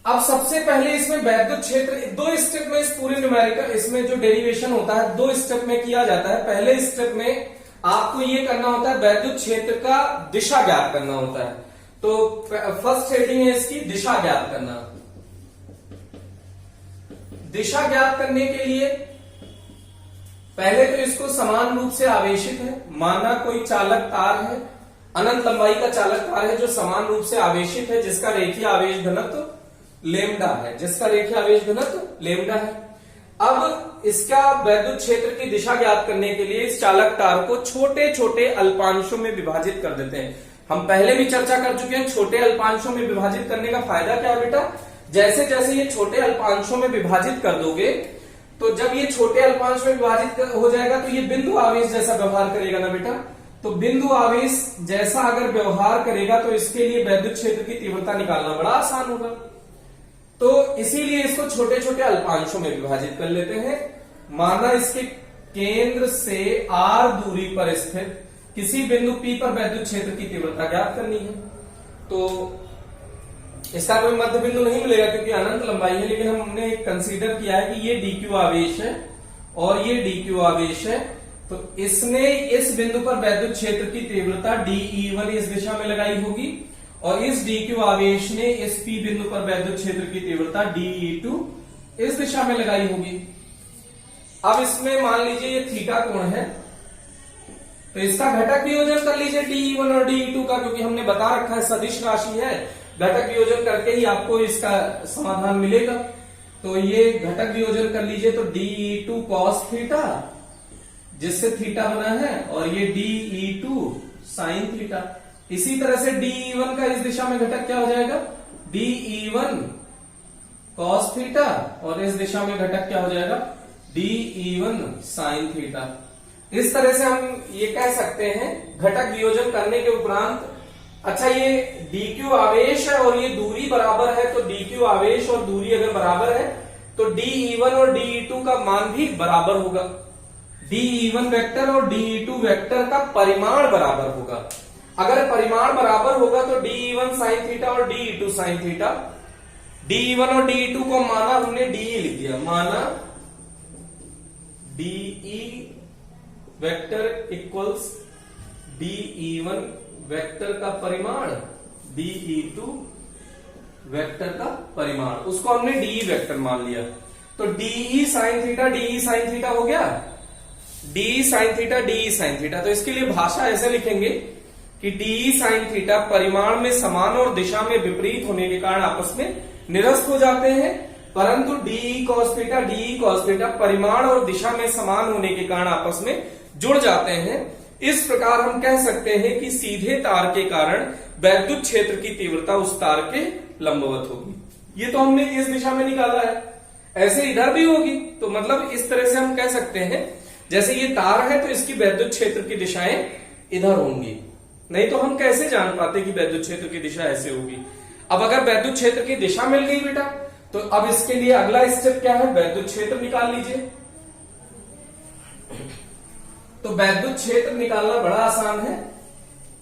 [SPEAKER 1] अब सबसे पहले इसमें वैद्युत क्षेत्र 2 स्टेप में, इस पूरे न्यूमेरिकल इसमें जो डेरिवेशन होता है 2 स्टेप में किया जाता है। पहले स्टेप में आपको ये करना होता है वैद्युत क्षेत्र का दिशा ज्ञात करना होता है। तो फर्स्ट हेडिंग है इसकी दिशा ज्ञात करना। दिशा ज्ञात करने के लिए पहले तो इसको समान रूप से आवेशित है, माना कोई चालक तार है, अनंत लंबाई का चालक तार है जो समान रूप से आवेशित है, जिसका रेखीय आवेश घनत्व लेमडा है, जिसका रेखीय आवेश घनत्व लेमडा है। अब इसका वैद्युत क्षेत्र की दिशा ज्ञात करने के लिए इस चालक तार को छोटे छोटे अल्पांशों में विभाजित कर देते हैं। हम पहले भी चर्चा कर चुके हैं छोटे अल्पांशों में विभाजित करने का फायदा क्या है बेटा? जैसे जैसे ये छोटे अल्पांशों में विभाजित कर दोगे तो जब ये छोटे अल्पांश में विभाजित हो जाएगा तो ये बिंदु आवेश जैसा व्यवहार करेगा ना बेटा। तो बिंदु आवेश जैसा अगर व्यवहार करेगा तो इसके लिए वैद्युत क्षेत्र की तीव्रता निकालना बड़ा आसान होगा। तो इसीलिए इसको छोटे छोटे अल्पांशों में विभाजित कर लेते हैं। माना इसके केंद्र से r दूरी पर स्थित किसी बिंदु P पर वैद्युत क्षेत्र की तीव्रता ज्ञात करनी है। तो इसका कोई मध्य बिंदु नहीं मिलेगा क्योंकि अनंत लंबाई है, लेकिन हमने कंसीडर किया है कि ये dq आवेश है और ये dq आवेश है। तो इसने इस बिंदु पर वैद्युत क्षेत्र की तीव्रता dE1 इस दिशा में लगाई होगी और इस dq आवेश ने इस P बिंदु पर वैद्युत क्षेत्र की तीव्रता dE2 इस दिशा में लगाई होगी। अब इसमें मान लीजिए ये थीटा कोण है, तो इसका घटक वियोजन कर लीजिए dE1 और dE2 का, क्योंकि हमने बता रखा है सदिश राशि है, घटक वियोजन करके ही आपको इसका समाधान मिलेगा। तो ये घटक वियोजन कर लीजिए तो dE2 cos थीटा, जिससे थीटा बना है, और ये dE2 sin थीटा। इसी तरह से dE1 का इस दिशा में घटक क्या हो जाएगा, dE1 cos थीटा, और इस दिशा में घटक क्या हो जाएगा, dE1 sin थीटा। इस तरह से हम ये कह सकते हैं घटक वियोजन करने के उपरांत। अच्छा, ये dq आवेश है और ये दूरी बराबर है, तो dq आवेश और दूरी अगर बराबर है तो dE1 और dE2 का मान भी बराबर होगा। dE1 वेक्टर और dE2 वेक्टर का परिमाण बराबर होगा। अगर परिमाण बराबर होगा तो dE1 sin थीटा और dE2 sin थीटा, dE1 और dE2 को माना हमने dE लिख दिया, माना dE vector equals dE1 vector का परिमाण dE2 वेक्टर का परिमाण, उसको हमने dE वेक्टर मान लिया। तो dE sin थीटा हो गया, dE sin थीटा। तो इसके लिए भाषा ऐसे लिखेंगे कि dE sin थीटा परिमाण में समान और दिशा में विपरीत होने के कारण आपस में निरस्त हो जाते हैं, परंतु dE cos थीटा परिमाण और दिशा में समान होने के कारण आपस में जुड़ जाते हैं। इस प्रकार हम कह सकते हैं कि सीधे तार के कारण वैद्युत क्षेत्र की तीव्रता उस तार के लंबवत होगी। ये तो हमने इस दिशा में निकाला है, ऐसे इधर भी होगी। तो मतलब इस तरह से हम कह सकते हैं जैसे ये तार है तो इसकी वैद्युत क्षेत्र की दिशाएं इधर होंगी, नहीं तो हम कैसे जान पाते कि वैद्युत क्षेत्र की दिशा ऐसे होगी। अब अगर वैद्युत क्षेत्र की दिशा मिल गई बेटा, तो अब इसके लिए अगला स्टेप क्या है, वैद्युत क्षेत्र निकाल लीजिए। तो वैद्युत क्षेत्र निकालना बड़ा आसान है।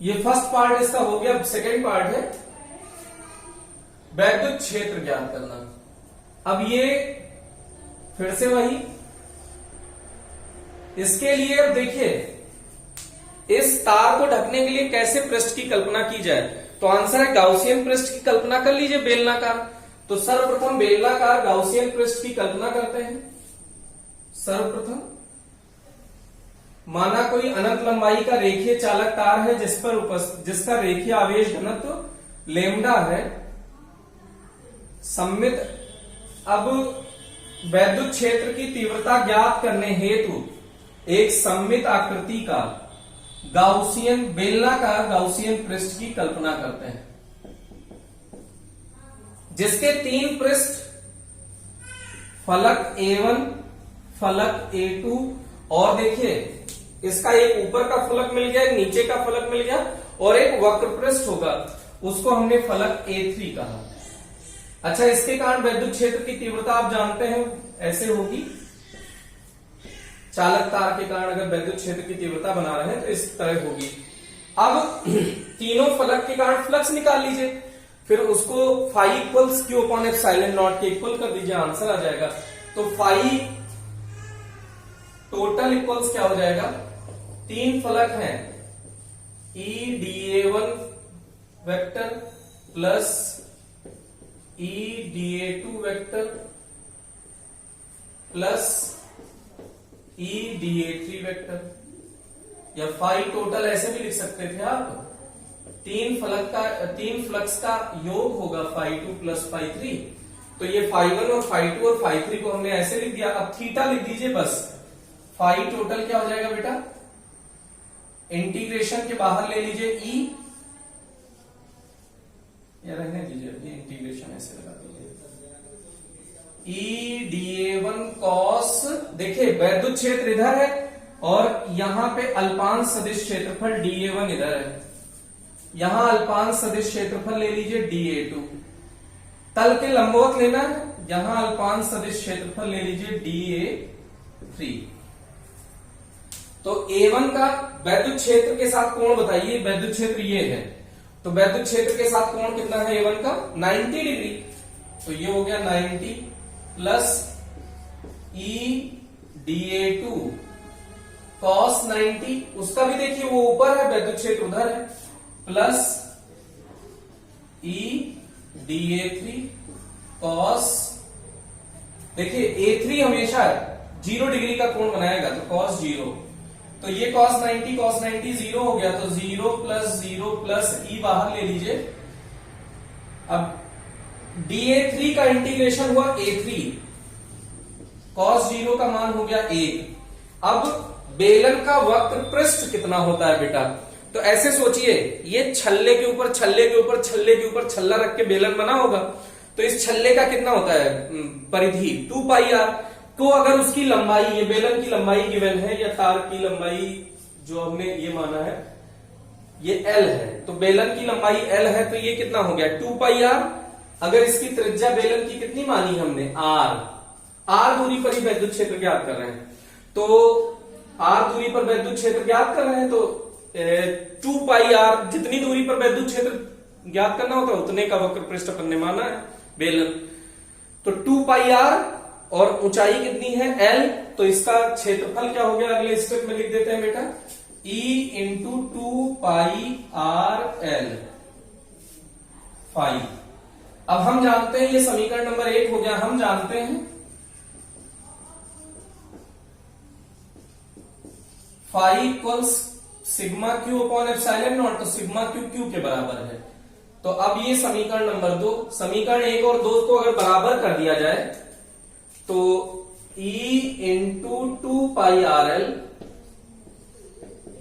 [SPEAKER 1] ये फर्स्ट पार्ट इसका हो गया। सेकेंड पार्ट है वैद्युत क्षेत्र ज्ञात करना। अब ये फिर से वही, इसके लिए अब देखिए इस तार को ढकने के लिए कैसे पृष्ठ की कल्पना की जाए, तो आंसर है गाउसियन पृष्ठ की कल्पना कर लीजिए, बेलनाकार। तो सर्वप्रथम बेलनाकार गाउसियन पृष्ठ की कल्पना करते हैं। सर्वप्रथम माना कोई अनंत लंबाई का रेखीय चालक तार है जिसका रेखीय आवेश घनत्व लेमडा है, सममित। अब वैद्युत क्षेत्र की तीव्रता ज्ञात करने हेतु एक सममित आकृति का गाउसियन बेलनाकार गाउसियन पृष्ठ की कल्पना करते हैं जिसके 3 पृष्ठ फलक A1, फलक A2 और देखिए इसका एक ऊपर का फलक मिल गया, एक नीचे का फलक मिल गया और एक वक्र पृष्ठ होगा, उसको हमने फलक A3 कहा। अच्छा, इसके कारण वैद्युत क्षेत्र की तीव्रता आप जानते हैं ऐसे होगी, चालक तार के कारण अगर वैद्युत क्षेत्र की तीव्रता बना रहे हैं तो इस तरह होगी। अब तीनों फलक के कारण फ्लक्स निकाल लीजिए, फिर उसको phi equals Q upon epsilon naught के इक्वल कर दीजिए, आंसर आ जाएगा। तो फाई टोटल इक्वल्स क्या हो जाएगा, 3 फलक हैं EDA1 vector plus EDA2 vector plus EDA3 vector, या फाई टोटल ऐसे भी लिख सकते थे आप, 3 फ्लक्स का योग होगा फाई 2 प्लस फाई 3। तो ये फाई 1 और फाई 2 और फाई 3 को हमने ऐसे लिख दिया। अब थीटा लिख दीजिए बस। फाई टोटल क्या हो जाएगा बेटा, इंटीग्रेशन के बाहर ले लीजिए E, या रहने दीजिए, ये इंटीग्रेशन ऐसे लगा दीजिए, EDA1 cos, देखिए वैद्युत क्षेत्र इधर है और यहां पे अल्पांश सदिश क्षेत्रफल DA1 इधर है, यहां अल्पांश सदिश क्षेत्रफल ले लीजिए DA2, तल के लंबवत लेना है, यहां अल्पांश सदिश क्षेत्रफल ले लीजिए DA3। तो A1 का वैद्युत क्षेत्र के साथ कोण बताइए, वैद्युत क्षेत्र ये है, तो वैद्युत क्षेत्र के साथ कोण कितना है A1 का, 90 डिग्री। तो ये हो गया 90 प्लस EDA2 cos 90, उसका भी देखिए वो ऊपर है, वैद्युत क्षेत्र उधर है, प्लस EDA3 cos, देखिए A3 हमेशा 0 डिग्री का कोण बनाएगा तो cos 0, तो ये cos 90 0 हो गया, तो 0 प्लस E बाहर ले लीजिए। अब DA3 का इंटीग्रेशन हुआ A3, cos 0 का मान हो गया 1। अब बेलन का वक्र पृष्ठ कितना होता है बेटा, तो ऐसे सोचिए, ये छल्ले के ऊपर छल्ले के ऊपर छल्ले के ऊपर छल्ला रख के बेलन बना होगा, तो इस छल्ले का कितना होता है परिधि 2πr। तो अगर उसकी लंबाई, ये बेलन की लंबाई गिवन है या तार की लंबाई जो हमने ये माना है ये L है, तो बेलन की लंबाई L है, तो ये कितना हो गया 2πr। अगर इसकी त्रिज्या बेलन की कितनी मानी हमने r दूरी पर ही वैद्युत क्षेत्र ज्ञात कर रहे हैं, तो r दूरी पर वैद्युत क्षेत्र ज्ञात कर रहे हैं, तो 2πr, जितनी दूरी पर वैद्युत क्षेत्र ज्ञात करना होता है उतने का वक्र पृष्ठ अपन ने माना है बेलन। तो 2πr और ऊंचाई कितनी है L, तो इसका क्षेत्रफल क्या हो गया, अगले स्टेप में लिख देते हैं बेटा, E इंटू 2πrl फाई। अब हम जानते हैं, ये समीकरण नंबर 1 हो गया, हम जानते हैं phi equals sigma Q upon epsilon not, तो सिग्मा क्यू क्यू के बराबर है। तो अब ये समीकरण नंबर 2, समीकरण 1 और 2 को अगर बराबर कर दिया जाए तो E इंटू 2πrl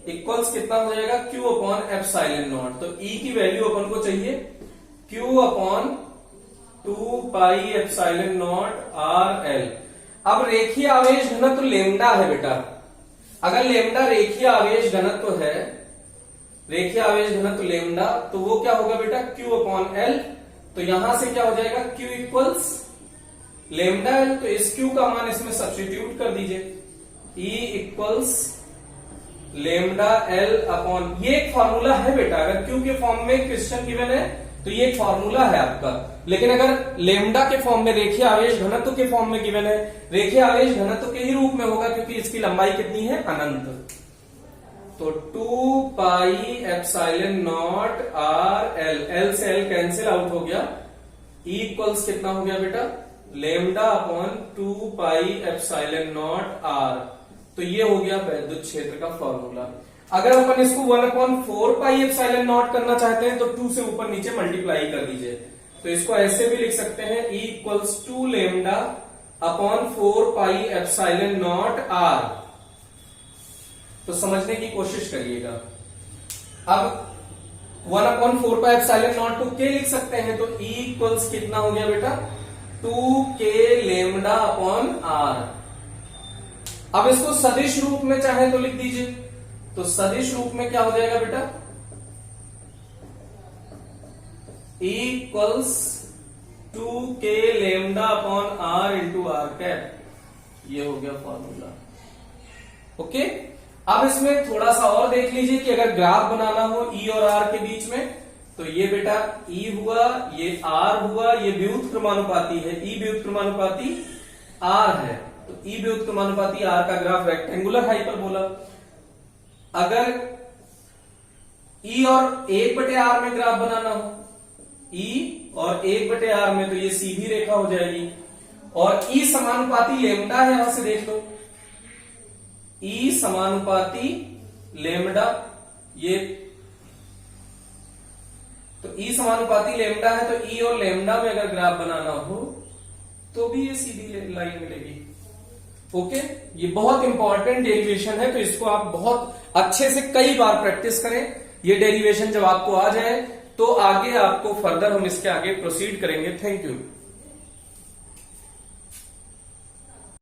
[SPEAKER 1] इक्वल्स कितना हो जाएगा, Q अपॉन एप्सिलॉन नॉट। तो E की वैल्यू अपन को चाहिए Q upon 2π epsilon not RL। अब रेखीय आवेश घनत्व लेमडा है बेटा, अगर लेमडा रेखीय आवेश घनत्व है, रेखीय आवेश घनत्व लेमडा, तो वो क्या होगा बेटा Q अपॉन L। तो यहां से क्या हो जाएगा Q इक्वल्स लेमडा L, तो इस Q का मान इसमें सब्स्टिट्यूट कर दीजिए, E equals lambda L upon, ये एक फॉर्मूला है बेटा, अगर Q के फॉर्म में क्वेश्चन गिवन है तो ये एक फॉर्मूला है आपका, लेकिन अगर लेमडा के फॉर्म में, रेखीय आवेश घनत्व के फॉर्म में गिवन है, रेखीय आवेश घनत्व के ही रूप में होगा क्योंकि इसकी लंबाई कितनी है अनंत। तो 2π एप्सिलॉन नॉट RL, L से L कैंसिल आउट हो गया, E इक्वल्स कितना हो गया बेटा, lambda upon 2π epsilon not R। तो ये हो गया वैद्युत क्षेत्र का फॉर्मूला। अगर अपन इसको 1/4π एप्सिलॉन नॉट करना चाहते हैं तो 2 से ऊपर नीचे मल्टीप्लाई कर दीजिए, तो इसको ऐसे भी लिख सकते हैं, E equals 2 lambda upon 4π epsilon not R। तो समझने की कोशिश करिएगा। अब 1/4πε0 टू के लिख सकते हैं, तो E इक्वल्स कितना हो गया बेटा 2k लेमडा अपॉन आर। अब इसको सदिश रूप में चाहे तो लिख दीजिए, तो सदिश रूप में क्या हो जाएगा बेटा E equals 2k lambda upon R into R cap. ये हो गया फॉर्मूला। ओके, अब इसमें थोड़ा सा और देख लीजिए कि अगर ग्राफ बनाना हो E और R के बीच में, तो ये बेटा E हुआ, ये R हुआ, ये व्युत्क्रमानुपाती है, E व्युत्क्रमानुपाती R है, तो E व्युत्क्रमानुपाती R का ग्राफ रेक्टेंगुलर हाइपरबोला। अगर E और 1/R में ग्राफ बनाना हो, E और 1/R में, तो ये सीधी रेखा हो जाएगी, और E समानुपाती लेमडा है, यहां से देख लो E समानुपाती लेमडा, ये तो E समानुपाती लेमडा है, तो E और लेमडा में अगर ग्राफ बनाना हो तो भी ये सीधी लाइन मिलेगी। ओके, ये बहुत इंपॉर्टेंट डेरिवेशन है, तो इसको आप बहुत अच्छे से कई बार प्रैक्टिस करें। ये डेरिवेशन जब आपको आ जाए तो आगे आपको फर्दर हम इसके आगे प्रोसीड करेंगे। Thank you.